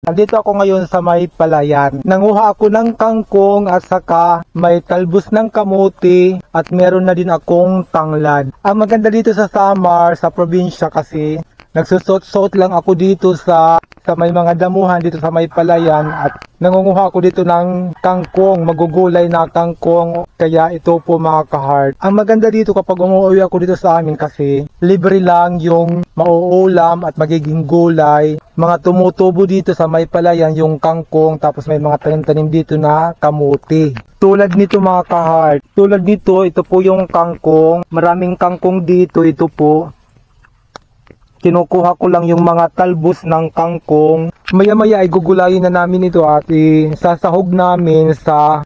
Nandito ako ngayon sa may palayan. Nanguha ako ng kangkong at saka may talbos ng kamuti at meron na din akong tanglad. Ang maganda dito sa Samar, sa probinsya kasi nagsusot-sot lang ako dito sa may mga damuhan dito sa may palayan at nangunguha ako dito ng kangkong, magugulay na kangkong, kaya ito po mga ka-heart. Ang maganda dito kapag umuwi ako dito sa amin kasi libre lang yung mauulam at magiging gulay. Mga tumutubo dito sa may palayan yung kangkong, tapos may mga tanim-tanim dito na kamuti. Tulad nito mga ka-heart, tulad nito, ito po yung kangkong, maraming kangkong dito, ito po. Kinukuha ko lang yung mga talbos ng kangkong. Maya-maya ay gugulayin na namin ito at sasahog namin sa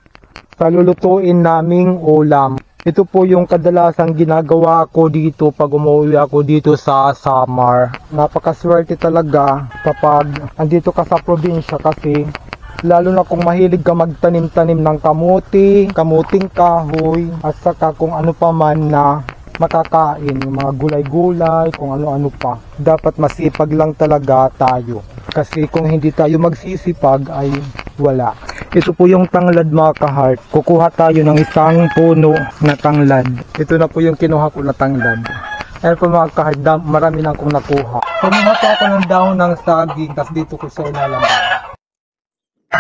lulutuin naming ulam. Ito po yung kadalasang ginagawa ko dito pag umuwi ako dito sa Samar. Napakaswerte talaga kapag andito ka sa probinsya kasi lalo na kung mahilig ka magtanim-tanim ng kamuti, kamuting kahoy at saka kung ano pa man na makakain, yung mga gulay-gulay, kung ano-ano pa. Dapat masipag lang talaga tayo. Kasi kung hindi tayo magsisipag ay wala. Ito po yung tanglad mga ka-heart. Kukuha tayo ng isang puno na tanglad. Ito na po yung kinuha ko na tanglad. Ayan po mga ka-heart, marami na akong nakuha. Kumuha po ako ng dahon ng saging, tapos dito ko siya ilalagay.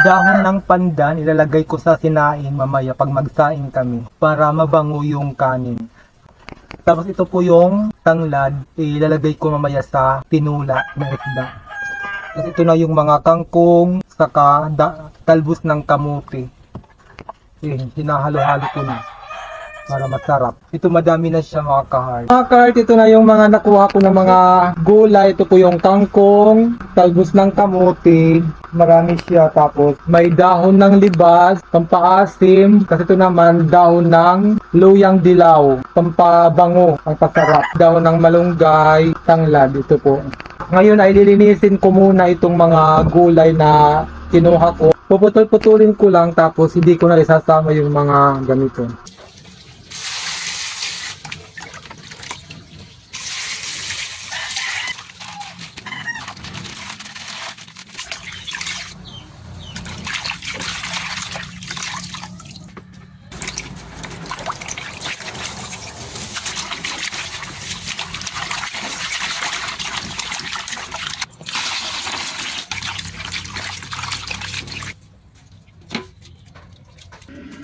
Dahon ng pandan, ilalagay ko sa sinaing mamaya pag magsaing kami para mabango yung kanin. Tapos ito po yung tanglad, ilalagay ko mamaya sa tinula ng isda. Tapos ito na yung mga kangkong, saka talbos ng kamuti. Hinahalo-halo ko na para masarap. Ito madami na siya mga ka-heart. Mga ka-heart, ito na yung mga nakuha ko ng mga gulay. Ito po yung kangkong, talbos ng kamuti. Marami siya. Tapos may dahon ng libas, pampaasim. Kasi ito naman dahon ng luyang dilaw, pampabango, ang pasarap. Dahon ng malunggay, tanglad. Ito po. Ngayon ay lilinisin ko muna itong mga gulay na kinuha ko. Puputol-putulin ko lang tapos hindi ko na isasama yung mga ganito.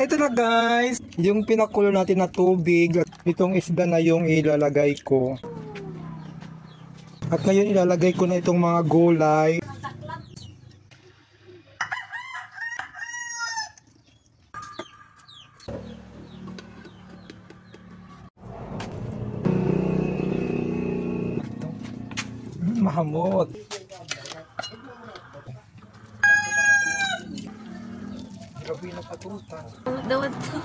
Ito na guys, yung pinakulo natin na tubig, itong isda na yung ilalagay ko. At ngayon ilalagay ko na itong mga gulay. Mahamot. Grabe na patutan. Dawat to.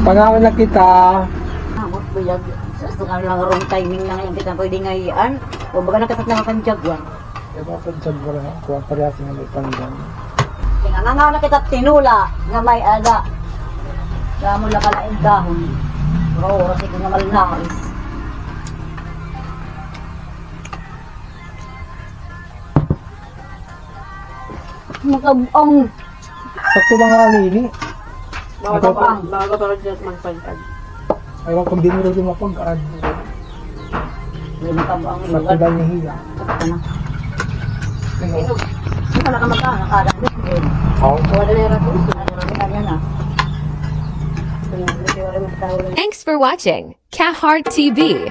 Pangalan na kita. Amot ba yan? Sa lang wrong timing na ngayon kita pwede ngayon. O baga nakasat na kakanjag yan. Diba sa dyan ba kuha parehas nga may panggan. Kinangangaw na kita tinula nga may ada. Nga mula ka laing dahon. Oo, kasi kung nga malnais. Magkabong. Sakto mga kanini. Magkabang. Bago pa rin dyan magpagkag. Ayaw kung di mo rin mapag-add. May magkabang. Sakto dahil nihiya. Hindi ka nakamagkana. Kada din. Oo. Wala na yung rato. Kanya na. Thanks for watching Cat Heart TV.